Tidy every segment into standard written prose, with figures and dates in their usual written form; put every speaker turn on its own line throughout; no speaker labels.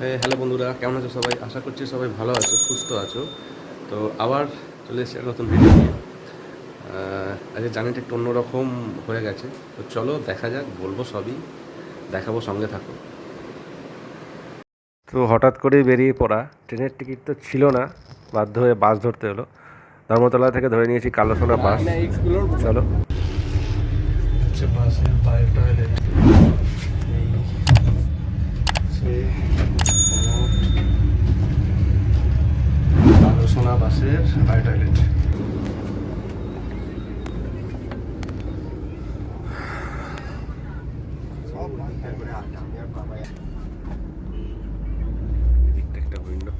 Hello বন্ধুরা, কেমন আছো সবাই? আশা করছি সবাই ভালো আছো, সুস্থ আছো। তো আবার চলে এসেছি একটা নতুন ভিডিও নিয়ে। আজকে জার্নিটা একটু অন্যরকম হয়ে গেছে। তো চলো দেখা যাক, বলবো সবই, দেখাবো, সঙ্গে থাকো। তো হঠাৎ করেই বেরিয়ে পড়া, ট্রেনের টিকিট তো ছিল না, বাধ্য হয়ে বাস ধরতে হলো। ধর্মতলা থেকে ধরে নিয়েছি কালোসোনা বাস। চলো। বাসের বাইরে টয়লেট কালোসোনা বাসের বাই টয়লেট। এদিকটা একটা উইন্ডো।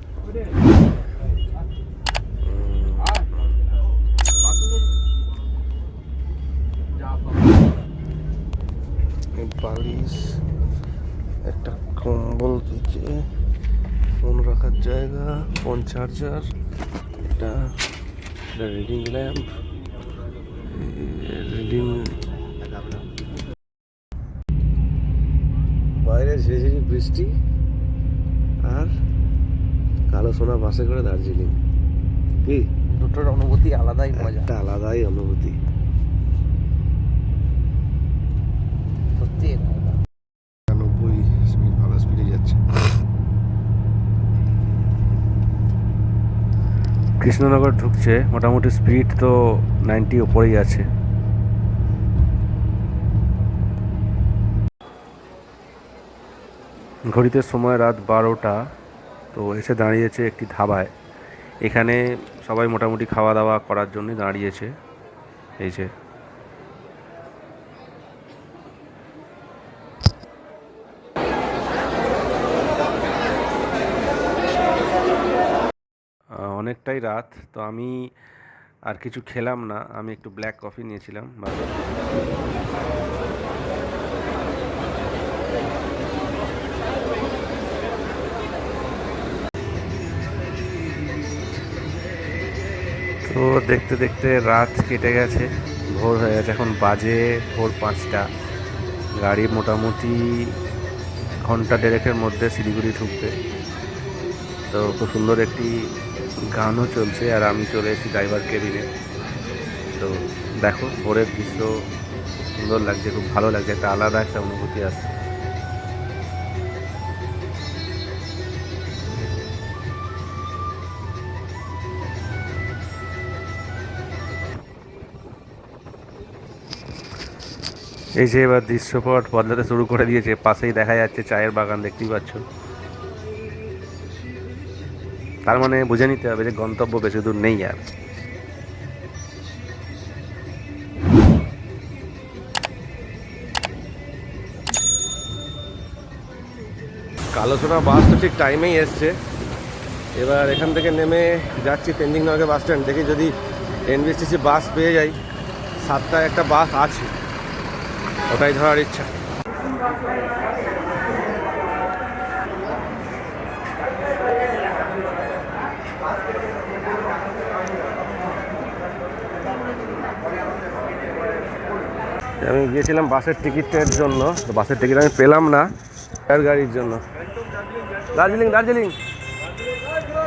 বালিশ, একটা কম্বল দিচ্ছে, ফোন রাখার জায়গা, ফোন চার্জার, এটা রিডিং ল্যাম্প, রিডিং। বাইরে ঝিরিঝিরি বৃষ্টি আর কালো সোনা বাসে করে দার্জিলিং। কি
দুটোর অনুভূতি আলাদাই মজা,
একটা আলাদাই অনুভূতি।
সত্যি
90 স্পিড, ভালো স্পিডে যাচ্ছে। কৃষ্ণনগর ঢুকছে, মোটামুটি স্পিড তো 90 ওপরেই আছে। ঘড়িতে সময় রাত 12টা। তো এসে দাঁড়িয়েছে একটি ধাবায়। এখানে সবাই মোটামুটি খাওয়া দাওয়া করার জন্যই দাঁড়িয়েছে। এই যে অনেকটাই রাত, তো আমি আর কিছু খেলাম না, আমি একটু ব্ল্যাক কফি নিয়েছিলাম। তো দেখতে দেখতে রাত কেটে গেছে, ভোর হয়ে গেছে, এখন বাজে ভোর 5টা। গাড়ি মোটামুটি ঘন্টা দেড়েকের মধ্যে শিলিগুড়ি ঢুকবে। তো খুব সুন্দর একটি গানও চলছে আর আমি চলে এসেছি ড্রাইভার কেবিনে। তো দেখো, ভোরের দৃশ্য সুন্দর লাগছে, খুব ভালো লাগছে, একটা আলাদা একটা অনুভূতি আসছে। এই যে এবার দৃশ্যপট বদলাতে শুরু করে দিয়েছে, পাশেই দেখা যাচ্ছে চায়ের বাগান, দেখতেই পাচ্ছ। তার মানে বুঝে নিতে হবে যে গন্তব্য বেশি দূর নেই আর। কালোসোনা বাস তো ঠিক টাইমেই এসছে। এবার এখান থেকে নেমে যাচ্ছি তেনজিং নরকে বাস স্ট্যান্ড, দেখি যদি এনবিএসটিসি বাস পেয়ে যাই। 7টায় একটা বাস আছে, ওটাই ধরার ইচ্ছা। আমি গিয়েছিলাম বাসের টিকিটের জন্য, তো বাসের টিকিট আমি পেলাম না, এয়ার গাড়ির জন্য। দার্জিলিং দার্জিলিং,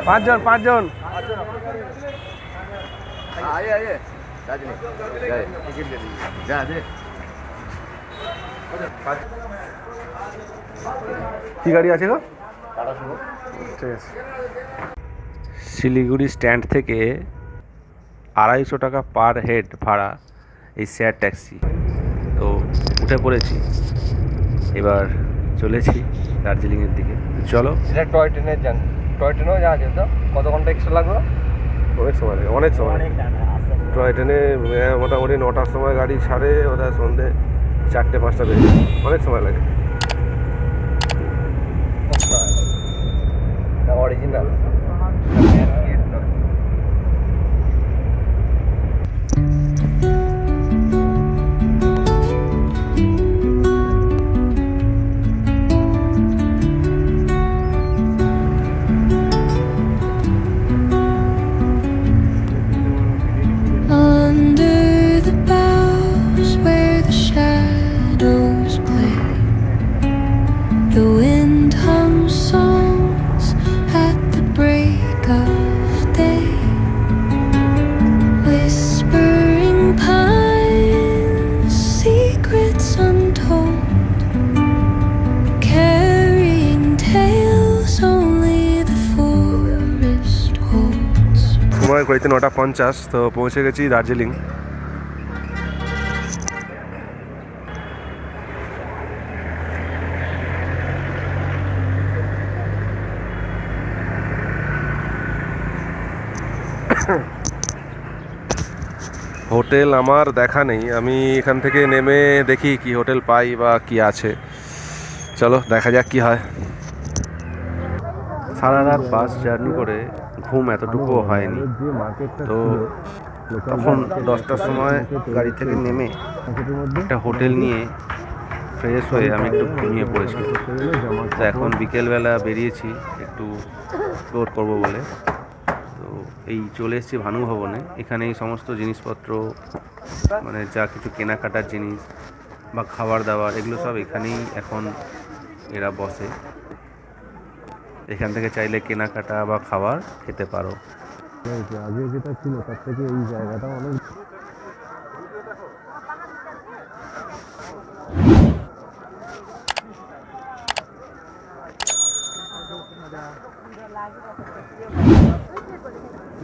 5 জন 5 জন। কি গাড়ি আছে গো? ঠিক আছে। শিলিগুড়ি স্ট্যান্ড থেকে 250 টাকা পার হেড ভাড়া এই শেয়ার ট্যাক্সি। তো উঠে পড়েছি, এবার চলেছি দার্জিলিংয়ের দিকে। চলো।
এটা টয় ট্রেনের জার্নি, টয় ট্রেনেও যাওয়া যেত। কত ঘন্টা এক্সট্রা লাগলো?
অনেক সময় লাগে, অনেক সময়। টয় ট্রেনে মোটামুটি 9টার সময় গাড়ি ছাড়ে, ওটা সন্ধ্যে 4টে-5টা বেজে যায়, অনেক সময় লাগে।
Original
Under the boughs where the shadows play, সময় ঘড়িতে 9:50, তো পৌঁছে গেছি দার্জিলিং। হোটেল আমার দেখা নেই, আমি এখান থেকে নেমে দেখি কি হোটেল পাই বা কি আছে। চলো দেখা যাক কি হয়।
সারা রাত বাস জার্নি করে ঘুম এতটুকুও হয়নি, তো তখন 10টার সময় গাড়ি থেকে নেমে একটা হোটেল নিয়ে ফ্রেশ হয়ে আমি একটু ঘুমিয়ে পড়েছি। তো এখন বিকেলবেলা বেরিয়েছি একটু এক্সপ্লোর করবো বলে। তো এই চলে এসেছি ভানু ভবনে। এখানে এই সমস্ত জিনিসপত্র, মানে যা কিছু কেনাকাটার জিনিস বা খাবার দাবার, এগুলো সব এখানেই এখন এরা বসে। এখান থেকে চাইলে কেনাকাটা বা খাবার খেতে পারো।
আগে যেটা ছিল তার থেকে এই জায়গাটা অনেক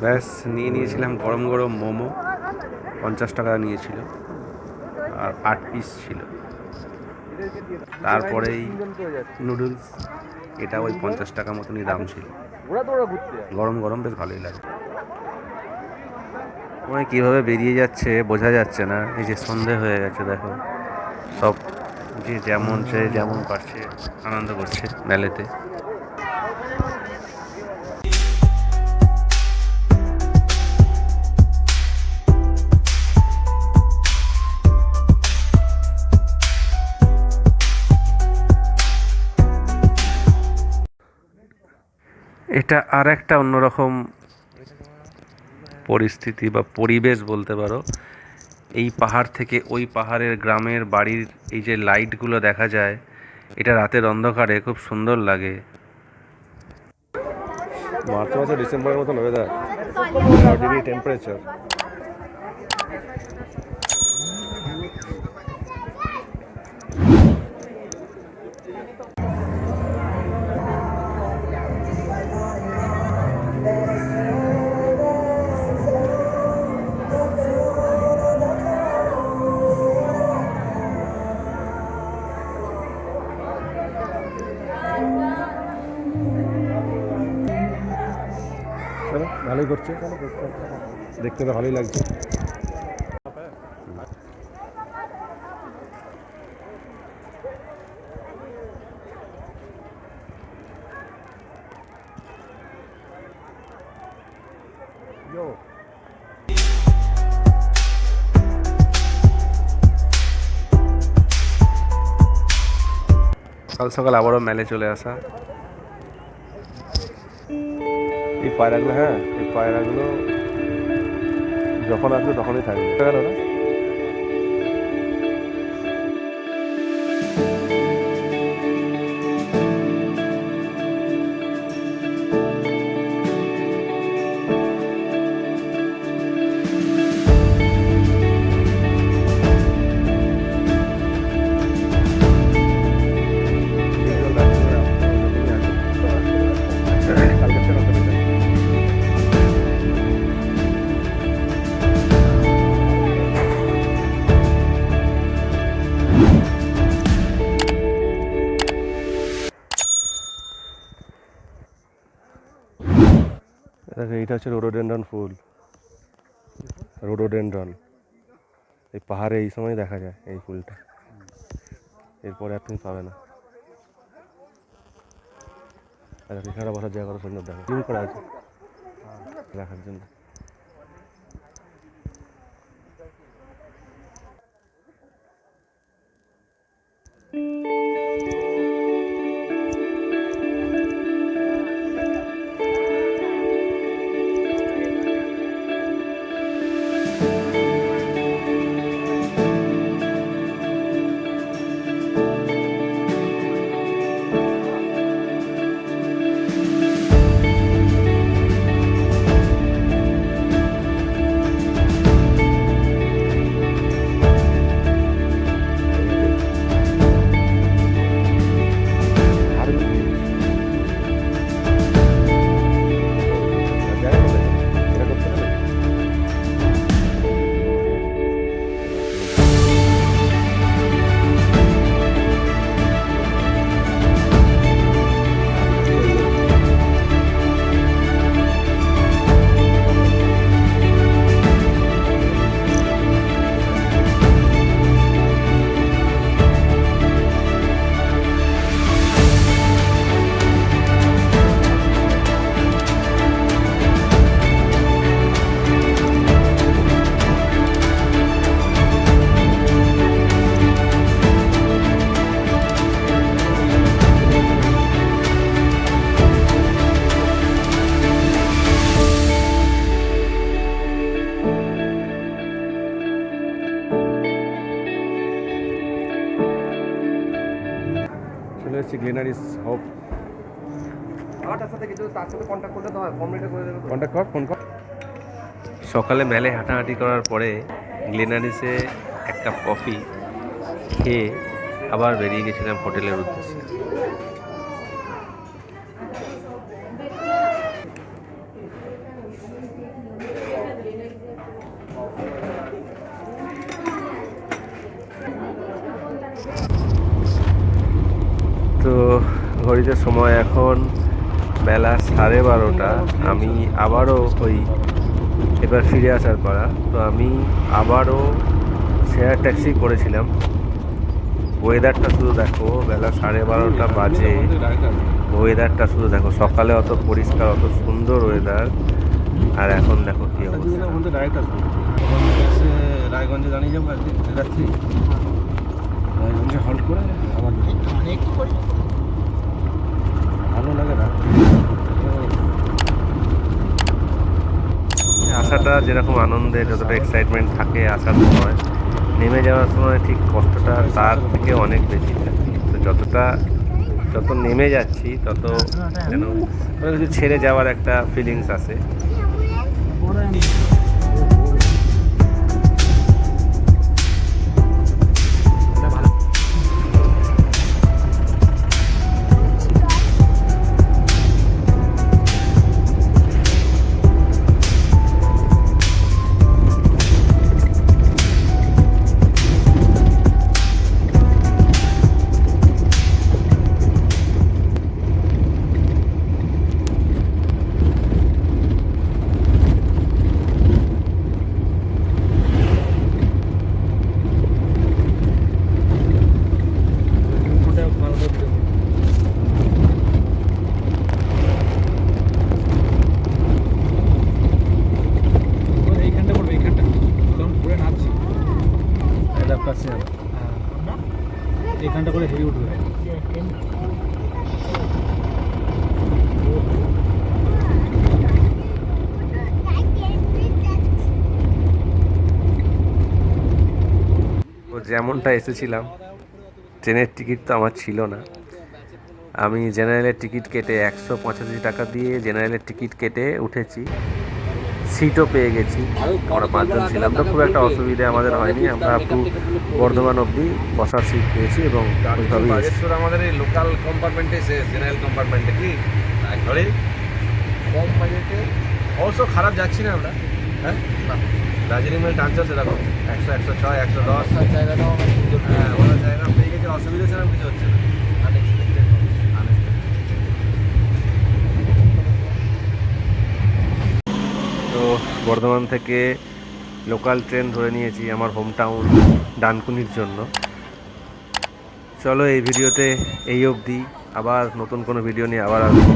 ব্যাস নিয়ে নিয়েছিলাম গরম গরম মোমো, 50 টাকা নিয়েছিল আর 8 পিস ছিল। তারপরেই নুডলস, এটা ওই 50 টাকা মতনই দাম ছিল। গরম গরম বেশ ভালোই লাগে। মানে কীভাবে বেরিয়ে যাচ্ছে বোঝা যাচ্ছে না। এই যে সন্ধে হয়ে গেছে, দেখো সব যে যেমন পারছে আনন্দ করছে মেলেতে। এটা আর একটা অন্যরকম পরিস্থিতি বা পরিবেশ বলতে পারো। এই পাহাড় থেকে ওই পাহাড়ের গ্রামের বাড়ির এই যে লাইটগুলো দেখা যায়, এটা রাতের অন্ধকারে খুব সুন্দর লাগে।
মার্চ মাসে ডিসেম্বরের মতন ওয়েদার, ডিগ্রি টেম্পারেচার। ভালোই করছে, দেখতে তো ভালোই লাগছে।
সকাল সকাল আবারও মেলে চলে আসা।
এই পায়রাগুলো, হ্যাঁ এই পায়রাগুলো যখন আসবে তখনই থাকবে। গেল না দেখো, এইটা হচ্ছে রোডোডেনড্রন ফুল। রোডোডেনড্রন এই পাহাড়ে এই সময় দেখা যায় এই ফুলটা, এরপরে আর তুমি পাবে না। এখানে বসার জায়গা কত সুন্দর, দেখো ক্লিন করা আছে দেখার জন্য। গ্লিনারিস হোপ।
আমারটার সাথে কিছু তার সাথে কন্ট্যাক্ট করলে তো হয়, কমপ্লিটে করে দেবে তো।
কন্ট্যাক্ট কর, ফোন কর।
সকালে মেলে হাঁটাহাঁটি করার পরে গ্লেনারিসে এক কাপ কফি খেয়ে আবার বেরিয়ে গেছিলাম হোটেলের উদ্দেশ্যে। তো ঘড়িতে সময় এখন বেলা 12:30। আমি আবারও এবার ফিরে আসার পালা। তো আমি আবারও শেয়ার ট্যাক্সি করেছিলাম। ওয়েদারটা শুধু দেখো, বেলা 12:30 বাজে, ওয়েদারটা শুধু দেখো। সকালে অত পরিষ্কার, অত সুন্দর ওয়েদার, আর এখন দেখো কি অবস্থা।
রায়গঞ্জে দাঁড়িয়ে যাবো একদিন রাত্রি, রায়গঞ্জে হল্ট করে আবার ভালো লাগে রাত্রি।
আসাটা যেরকম আনন্দে, যতটা এক্সাইটমেন্ট থাকে আসার সময়, নেমে যাওয়ার সময় ঠিক কষ্টটা তার থেকে অনেক বেশি থাকে। তো যত নেমে যাচ্ছি তত যেন কোনো কিছু ছেড়ে যাওয়ার একটা ফিলিংস আসে।
এখানটা করে হেভি উঠবে।
যেমনটা এসেছিলাম, ট্রেনের টিকিট তো আমার ছিল না। আমি জেনারেলের টিকিট কেটে 185 টাকা দিয়ে জেনারেলের টিকিট কেটে উঠেছি। সিটও পেয়ে গেছি, আমরা 5 জন ছিলাম, তো খুব একটা অসুবিধে আমাদের হয়নি। আমরা একটু বর্ধমান অবধি বসার সিট পেয়েছি এবং ওইভাবেই এসেছি।
আমাদের এই লোকাল কম্পার্টমেন্টে, জেনারেল কম্পার্টমেন্টে কি ধরে কম বাজেটে অবশ্য খারাপ যাচ্ছি না আমরা। হ্যাঁ, দার্জিলিং মেল টানছে সেরকম 100, 106, 110
জায়গাটাও
হ্যাঁ, ওরা জায়গা পেয়ে গেছে, অসুবিধা সেরকম কিছু হচ্ছে না।
তো বর্ধমান থেকে লোকাল ট্রেন ধরে নিয়েছি আমার হোম টাউন ডানকুনির জন্য। চলো এই ভিডিওতে এই অবধি, আবার নতুন কোনো ভিডিও নিয়ে আবার আসবো।